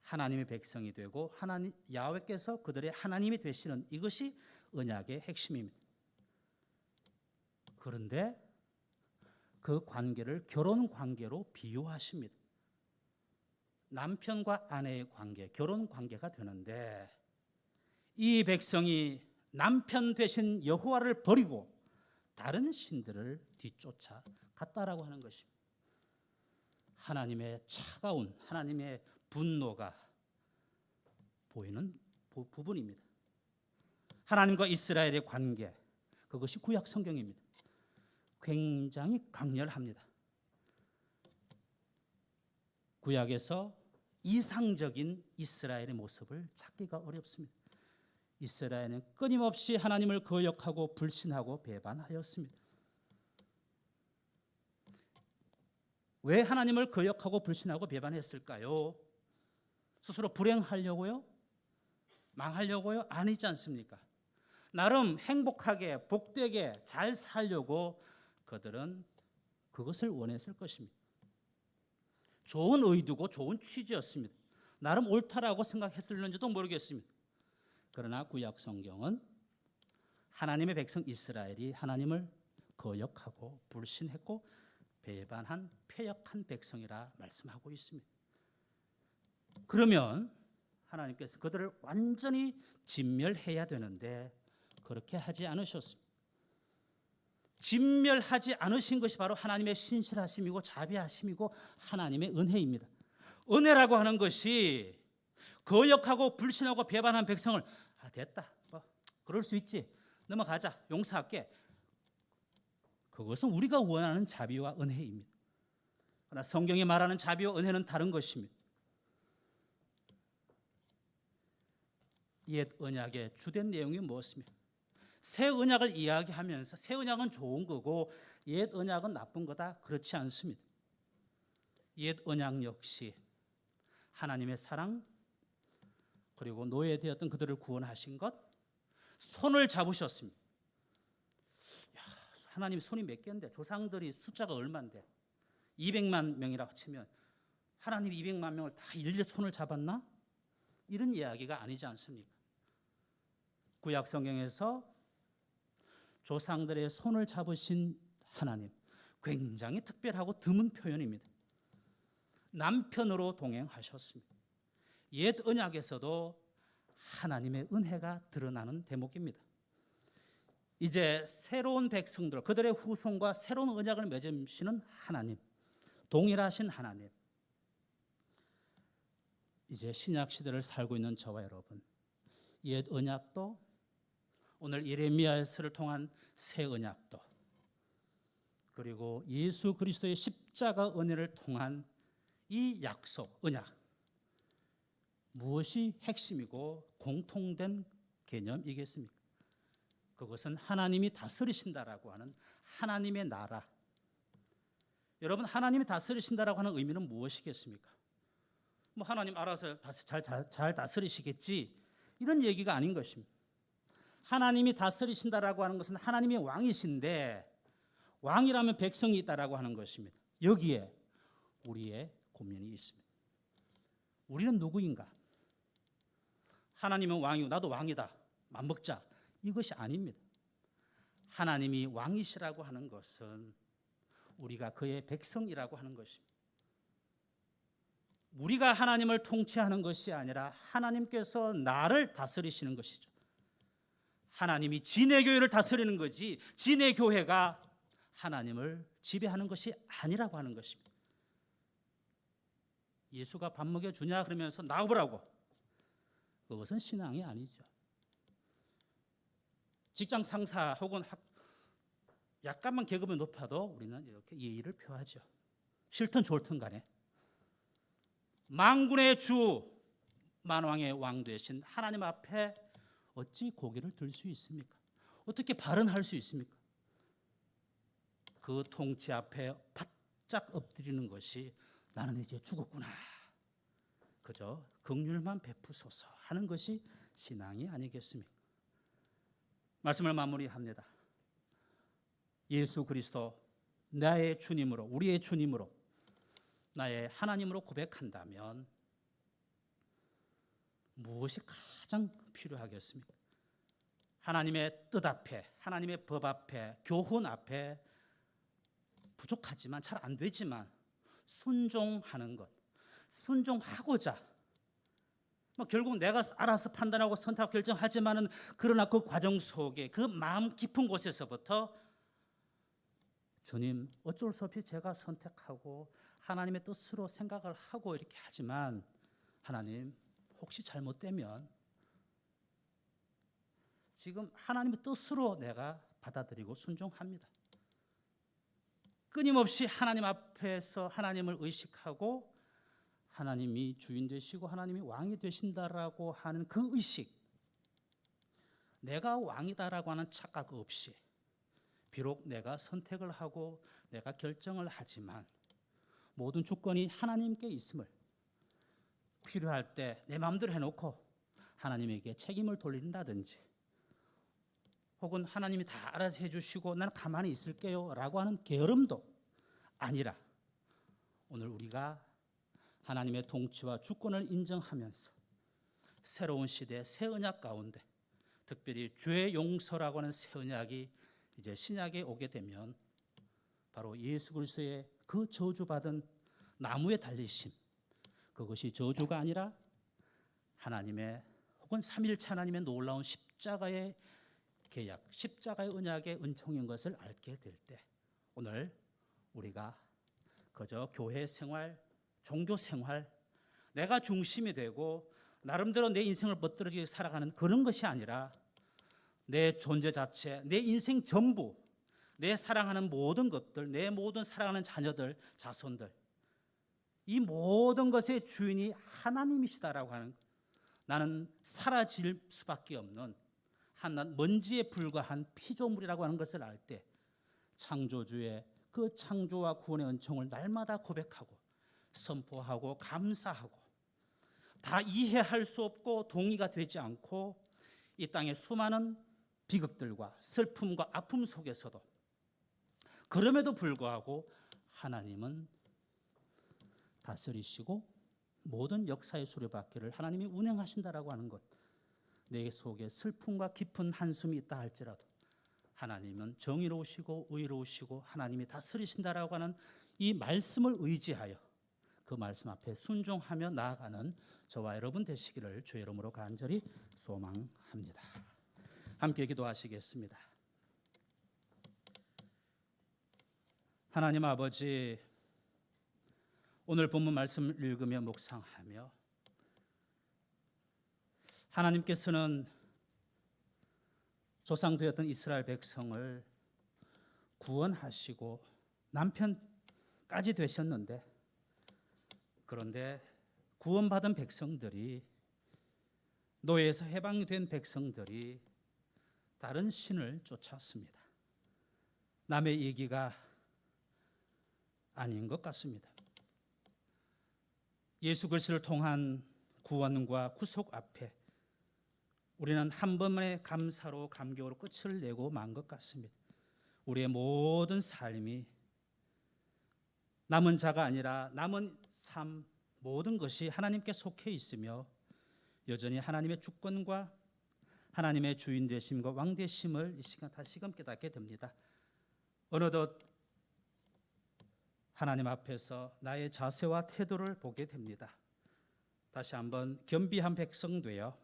하나님의 백성이 되고 하나님 야훼께서 그들의 하나님이 되시는 이것이 언약의 핵심입니다. 그런데 그 관계를 결혼 관계로 비유하십니다. 남편과 아내의 관계, 결혼 관계가 되는데 이 백성이 남편 되신 여호와를 버리고 다른 신들을 뒤쫓아 갔다라고 하는 것입니다. 하나님의 차가운, 하나님의 분노가 보이는 부분입니다. 하나님과 이스라엘의 관계, 그것이 구약 성경입니다. 굉장히 강렬합니다. 구약에서 이상적인 이스라엘의 모습을 찾기가 어렵습니다. 이스라엘은 끊임없이 하나님을 거역하고 불신하고 배반하였습니다. 왜 하나님을 거역하고 불신하고 배반했을까요? 스스로 불행하려고요? 망하려고요? 아니지 않습니까? 나름 행복하게 복되게 잘 살려고 그들은 그것을 원했을 것입니다. 좋은 의도고 좋은 취지였습니다. 나름 옳다라고 생각했을는지도 모르겠습니다. 그러나 구약 성경은 하나님의 백성 이스라엘이 하나님을 거역하고 불신했고 배반한 패역한 백성이라 말씀하고 있습니다. 그러면 하나님께서 그들을 완전히 진멸해야 되는데 그렇게 하지 않으셨습니다. 진멸하지 않으신 것이 바로 하나님의 신실하심이고 자비하심이고 하나님의 은혜입니다. 은혜라고 하는 것이 거역하고 불신하고 배반한 백성을 됐다, 그럴 수 있지, 넘어가자, 용서할게. 그것은 우리가 원하는 자비와 은혜입니다. 그러나 성경이 말하는 자비와 은혜는 다른 것입니다. 옛 언약의 주된 내용이 무엇입니까? 새 언약을 이야기하면서 새 언약은 좋은 거고 옛 언약은 나쁜 거다, 그렇지 않습니다. 옛 언약 역시 하나님의 사랑, 그리고 노예되었던 그들을 구원하신 것, 손을 잡으셨습니다. 하나님 손이 몇 개인데, 조상들이 숫자가 얼마인데 200만 명이라고 치면 하나님이 200만 명을 다 일일이 손을 잡았나? 이런 이야기가 아니지 않습니까? 구약 성경에서 조상들의 손을 잡으신 하나님, 굉장히 특별하고 드문 표현입니다. 남편으로 동행하셨습니다. 옛 언약에서도 하나님의 은혜가 드러나는 대목입니다. 이제 새로운 백성들, 그들의 후손과 새로운 언약을 맺으시는 하나님, 동일하신 하나님. 이제 신약 시대를 살고 있는 저와 여러분, 옛 언약도 오늘 예레미야서를 통한 새 언약도, 그리고 예수 그리스도의 십자가 은혜를 통한 이 약속, 언약, 무엇이 핵심이고 공통된 개념이겠습니까? 그것은 하나님이 다스리신다라고 하는 하나님의 나라. 여러분, 하나님이 다스리신다라고 하는 의미는 무엇이겠습니까? 뭐 하나님 알아서 잘 다스리시겠지, 이런 얘기가 아닌 것입니다. 하나님이 다스리신다라고 하는 것은 하나님이 왕이신데, 왕이라면 백성이 있다라고 하는 것입니다. 여기에 우리의 고민이 있습니다. 우리는 누구인가? 하나님은 왕이고 나도 왕이다, 맞먹자, 이것이 아닙니다. 하나님이 왕이시라고 하는 것은 우리가 그의 백성이라고 하는 것입니다. 우리가 하나님을 통치하는 것이 아니라 하나님께서 나를 다스리시는 것이죠. 하나님이 진의 교회를 다스리는 거지, 진의 교회가 하나님을 지배하는 것이 아니라고 하는 것입니다. 예수가 밥 먹여주냐 그러면서 나오라고, 그것은 신앙이 아니죠. 직장 상사 혹은 약간만 계급이 높아도 우리는 이렇게 예의를 표하죠. 싫든 좋든 간에. 만군의 주, 만왕의 왕 되신 하나님 앞에 어찌 고개를 들 수 있습니까? 어떻게 발언할 수 있습니까? 그 통치 앞에 바짝 엎드리는 것이 나는 이제 죽었구나, 그저 긍휼만 베푸소서 하는 것이 신앙이 아니겠습니까? 말씀을 마무리합니다. 예수 그리스도 나의 주님으로, 우리의 주님으로, 나의 하나님으로 고백한다면 무엇이 가장 필요하겠습니까? 하나님의 뜻 앞에, 하나님의 법 앞에, 교훈 앞에 부족하지만, 잘 안 되지만 순종하는 것, 순종하고자, 결국 내가 알아서 판단하고 선택하고 결정하지만은, 그러나 그 과정 속에, 그 마음 깊은 곳에서부터 주님, 어쩔 수 없이 제가 선택하고 하나님의 뜻으로 생각을 하고 이렇게 하지만, 하나님, 혹시 잘못되면 지금 하나님의 뜻으로 내가 받아들이고 순종합니다. 끊임없이 하나님 앞에서 하나님을 의식하고 하나님이 주인 되시고 하나님이 왕이 되신다라고 하는 그 의식, 내가 왕이다라고 하는 착각 없이, 비록 내가 선택을 하고 내가 결정을 하지만 모든 주권이 하나님께 있음을, 필요할 때 내 마음대로 해놓고 하나님에게 책임을 돌린다든지, 혹은 하나님이 다 알아서 해주시고 나는 가만히 있을게요 라고 하는 게으름도 아니라, 오늘 우리가 하나님의 통치와 주권을 인정하면서 새로운 시대 새 언약 가운데, 특별히 죄의 용서라고 하는 새 언약이 이제 신약에 오게 되면, 바로 예수 그리스도의 그 저주받은 나무에 달리심, 그것이 저주가 아니라 하나님의, 혹은 삼위일체 하나님의 놀라운 십자가의 계약, 십자가의 언약의 은총인 것을 알게 될 때, 오늘 우리가 그저 교회 생활, 종교 생활, 내가 중심이 되고 나름대로 내 인생을 멋들어지게 살아가는 그런 것이 아니라, 내 존재 자체, 내 인생 전부, 내 사랑하는 모든 것들, 내 모든 사랑하는 자녀들, 자손들, 이 모든 것의 주인이 하나님이시다라고 하는, 나는 사라질 수밖에 없는 한 먼지에 불과한 피조물이라고 하는 것을 알 때, 창조주의 그 창조와 구원의 은총을 날마다 고백하고 선포하고 감사하고, 다 이해할 수 없고 동의가 되지 않고 이 땅의 수많은 비극들과 슬픔과 아픔 속에서도, 그럼에도 불구하고 하나님은 다스리시고 모든 역사의 수레바퀴를 하나님이 운행하신다라고 하는 것, 내 속에 슬픔과 깊은 한숨이 있다 할지라도 하나님은 정의로우시고 의로우시고 하나님이 다스리신다라고 하는 이 말씀을 의지하여 그 말씀 앞에 순종하며 나아가는 저와 여러분 되시기를 주의 이름으로 간절히 소망합니다. 함께 기도하시겠습니다. 하나님 아버지, 오늘 본문 말씀을 읽으며 묵상하며 하나님께서는 조상되었던 이스라엘 백성을 구원하시고 남편까지 되셨는데, 그런데 구원받은 백성들이, 노예에서 해방된 백성들이 다른 신을 쫓았습니다. 남의 얘기가 아닌 것 같습니다. 예수 그리스도를 통한 구원과 구속 앞에 우리는 한 번만의 감사로 감격으로 끝을 내고 만 것 같습니다. 우리의 모든 삶이 남은 자가 아니라 남은 삶 모든 것이 하나님께 속해 있으며 여전히 하나님의 주권과 하나님의 주인 되심과 왕 되심을 이 시간 다시금 깨닫게 됩니다. 어느덧 하나님 앞에서 나의 자세와 태도를 보게 됩니다. 다시 한번 겸비한 백성 되어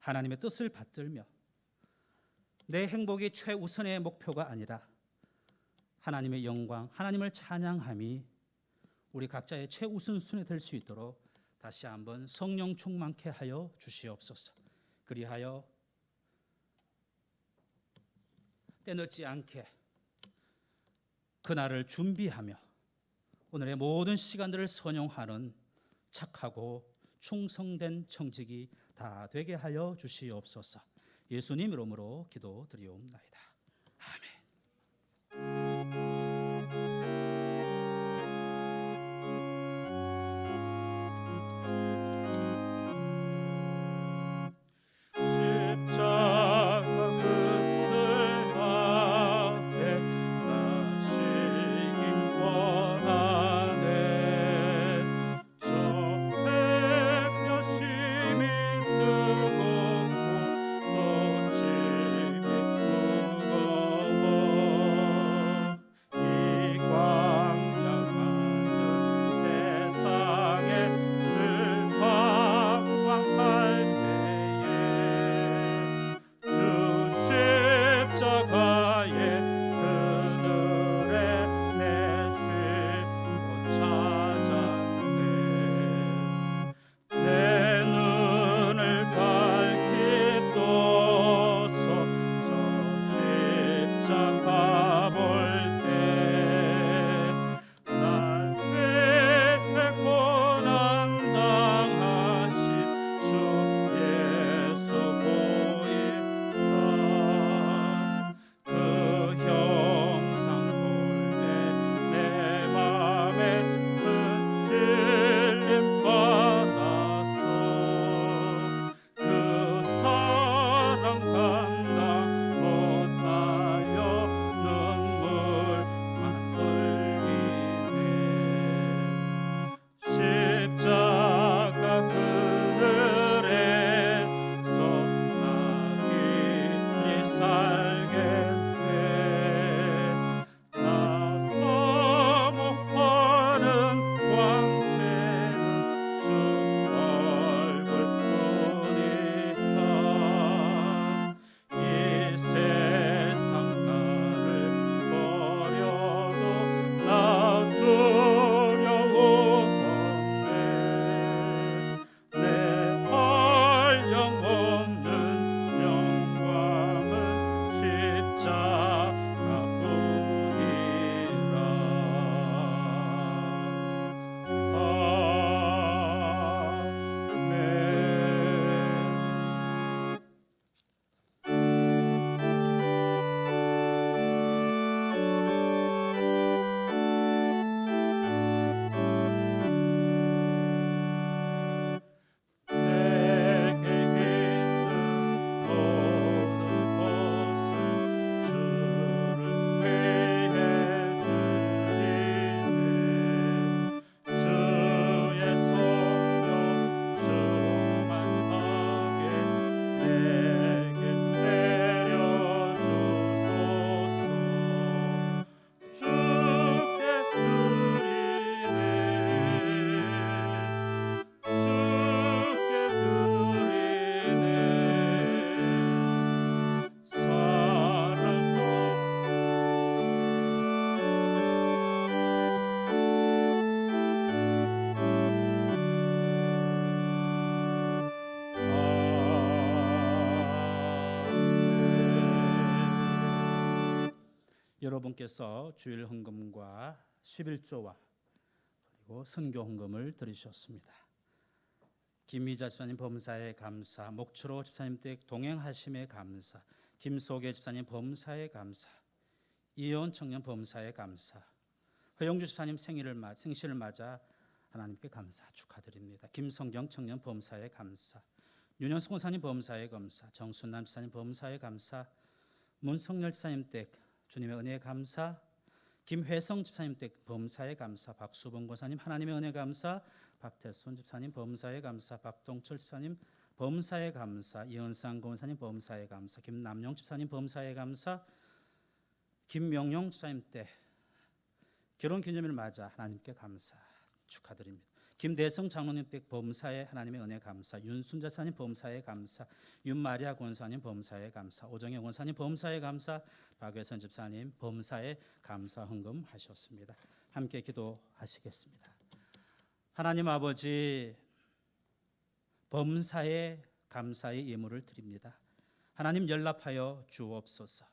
하나님의 뜻을 받들며 내 행복이 최우선의 목표가 아니라 하나님의 영광, 하나님을 찬양함이 우리 각자의 최우선순위 될 수 있도록 다시 한번 성령 충만케 하여 주시옵소서. 그리하여 때늦지 않게 그날을 준비하며 오늘의 모든 시간들을 선용하는 착하고 충성된 청직이 다 되게 하여 주시옵소서. 예수님 이름으로 기도드리옵나이다. 아멘. 십자가 그늘 앞에 나시기 원하네. 저 햇볕이 뜨겁고 또 지기 무거워 여러분께서 주일 헌금과 11조와 그리고 선교 헌금을 드리셨습니다. 김미자 집사님 범사에 감사, 목초로 집사님 댁 동행하심에 감사, 김소계 집사님 범사에 감사, 이혜원 청년 범사에 감사, 허영주 집사님 생신을 맞아 하나님께 감사 축하드립니다. 김성경 청년 범사에 감사, 윤영숙 권사님 범사에 감사, 정순남 집사님 범사에 감사, 문성열 집사님 댁 주님의 은혜에 감사, 김회성 집사님 댁 범사에 감사, 박수봉 권사님 하나님의 은혜 감사, 박태순 집사님 범사에 감사, 박동철 집사님 범사에 감사, 이은상 권사님 범사에 감사, 김남용 집사님 범사에 감사, 김명용 집사님 댁 결혼 기념일을 맞아 하나님께 감사 축하드립니다. 김대성 장로님 댁 범사에 하나님의 은혜 감사, 윤순자 집사님 범사에 감사, 윤마리아 권사님 범사에 감사, 오정혜 권사님 범사에 감사, 박외선 집사님 범사에 감사 헌금하셨습니다. 함께 기도하시겠습니다. 하나님 아버지, 범사에 감사의 예물을 드립니다. 하나님 연락하여 주옵소서.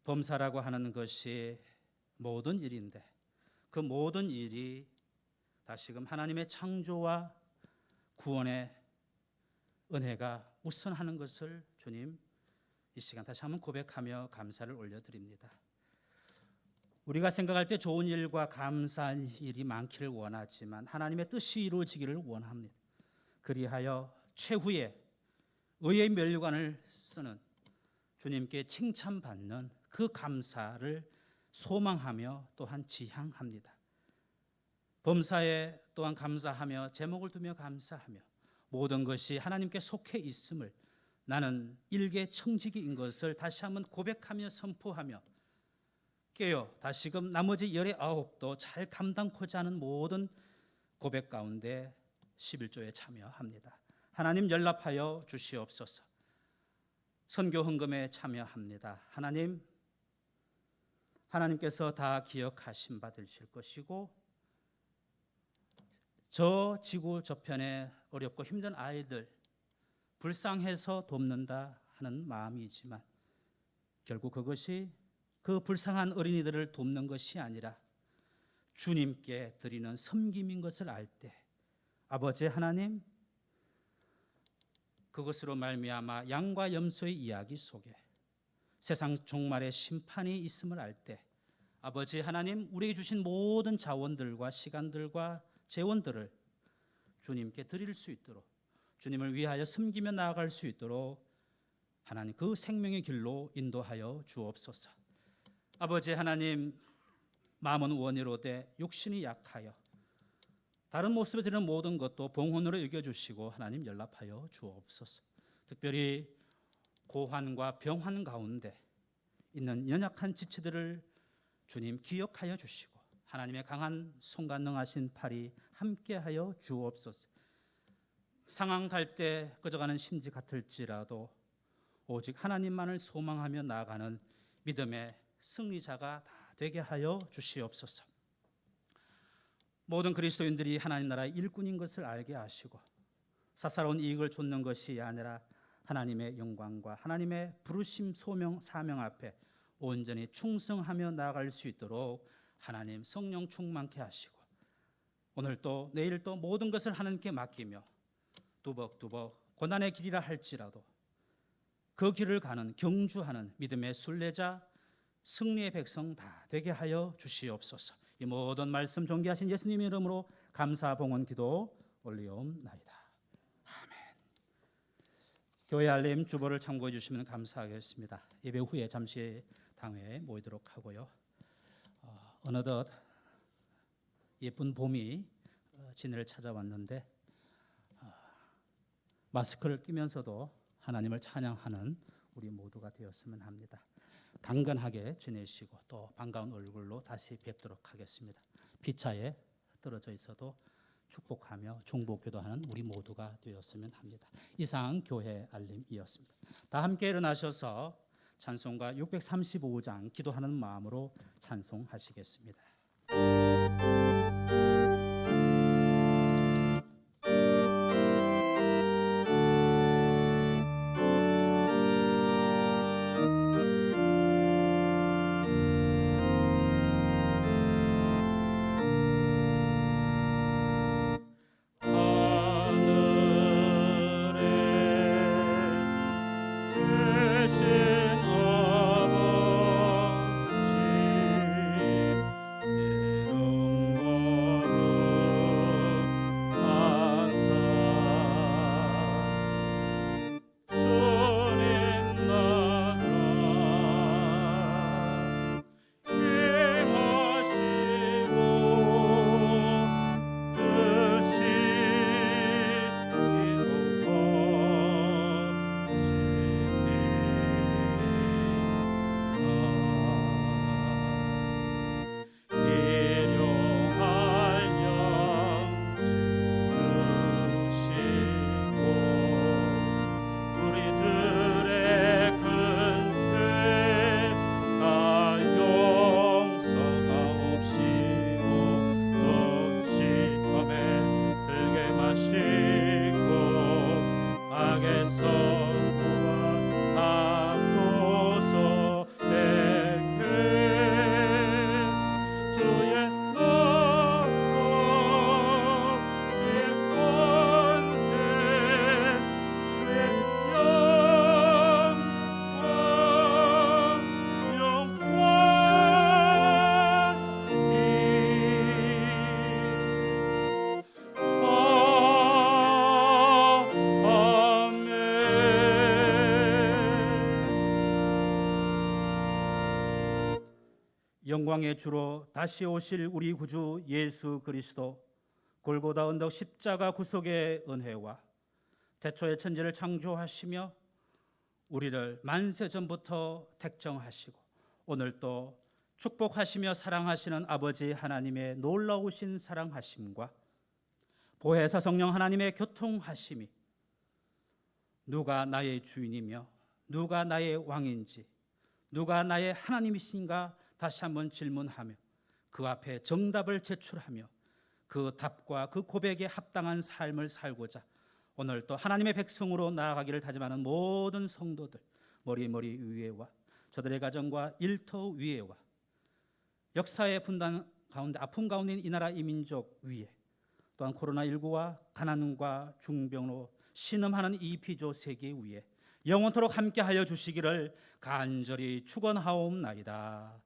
범사라고 하는 것이 모든 일인데 그 모든 일이 다시금 하나님의 창조와 구원의 은혜가 우선하는 것을 주님 이 시간 다시 한번 고백하며 감사를 올려드립니다. 우리가 생각할 때 좋은 일과 감사한 일이 많기를 원하지만 하나님의 뜻이 이루어지기를 원합니다. 그리하여 최후의 의의 면류관을 쓰는 주님께 칭찬받는 그 감사를 소망하며 또한 지향합니다. 범사에 또한 감사하며 제목을 두며 감사하며 모든 것이 하나님께 속해 있음을 나는 일개 청지기인 것을 다시 한번 고백하며 선포하며 깨어 다시금 나머지 19도 잘 감당코자 하는 모든 고백 가운데 11조에 참여합니다. 하나님 연락하여 주시옵소서. 선교 헌금에 참여합니다. 하나님께서 다 기억하심 받으실 것이고 저 지구 저편에 어렵고 힘든 아이들 불쌍해서 돕는다 하는 마음이지만 결국 그것이 그 불쌍한 어린이들을 돕는 것이 아니라 주님께 드리는 섬김인 것을 알 때 아버지 하나님, 그것으로 말미암아 양과 염소의 이야기 속에 세상 종말의 심판이 있음을 알 때 아버지 하나님, 우리에게 주신 모든 자원들과 시간들과 재원들을 주님께 드릴 수 있도록 주님을 위하여 섬기며 나아갈 수 있도록 하나님 그 생명의 길로 인도하여 주옵소서. 아버지 하나님, 마음은 원이로되 육신이 약하여 다른 모습에 드리는 모든 것도 봉헌으로 여겨주시고 하나님 연락하여 주옵소서. 특별히 고환과 병환 가운데 있는 연약한 지체들을 주님 기억하여 주시고 하나님의 강한 손과 능하신 팔이 함께하여 주옵소서. 상황 갈 때 꺼져가는 심지 같을지라도 오직 하나님만을 소망하며 나아가는 믿음의 승리자가 다 되게 하여 주시옵소서. 모든 그리스도인들이 하나님 나라의 일꾼인 것을 알게 하시고 사사로운 이익을 좇는 것이 아니라 하나님의 영광과 하나님의 부르심 소명 사명 앞에 온전히 충성하며 나아갈 수 있도록 하나님 성령 충만케 하시고 오늘도 내일도 모든 것을 하나님께 맡기며 두벅두벅 고난의 길이라 할지라도 그 길을 가는 경주하는 믿음의 순례자 승리의 백성 다 되게 하여 주시옵소서. 이 모든 말씀 존귀하신 예수님의 이름으로 감사 봉헌 기도 올리옵나이다. 아멘. 교회 알림 주보를 참고해 주시면 감사하겠습니다. 예배 후에 잠시 당회에 모이도록 하고요. 어느덧 예쁜 봄이 진해를 찾아왔는데 마스크를 끼면서도 하나님을 찬양하는 우리 모두가 되었으면 합니다. 강건하게 지내시고 또 반가운 얼굴로 다시 뵙도록 하겠습니다. 피차에 떨어져 있어도 축복하며 중보기도하는 우리 모두가 되었으면 합니다. 이상 교회 알림이었습니다. 다 함께 일어나셔서 찬송가 635장 기도하는 마음으로 찬송하시겠습니다. 구원하소서. 내게 주의 능력, 주의 권세, 주의 영광의 주로 다시 오실 우리 구주 예수 그리스도, 골고다 언덕 십자가 구속의 은혜와 태초의 천지를 창조하시며 우리를 만세 전부터 택정하시고 오늘 또 축복하시며 사랑하시는 아버지 하나님의 놀라우신 사랑하심과 보혜사 성령 하나님의 교통하심이, 누가 나의 주인이며 누가 나의 왕인지, 누가 나의 하나님이신가 다시 한번 질문하며 그 앞에 정답을 제출하며 그 답과 그 고백에 합당한 삶을 살고자 오늘 또 하나님의 백성으로 나아가기를 다짐하는 모든 성도들, 머리 위에와 저들의 가정과 일터 위에와 역사의 분단 가운데 아픔 가운데 이 나라 이 민족 위에, 또한 코로나19와 가난과 중병으로 신음하는 이 피조 세계 위에 영원토록 함께하여 주시기를 간절히 축원하옵나이다.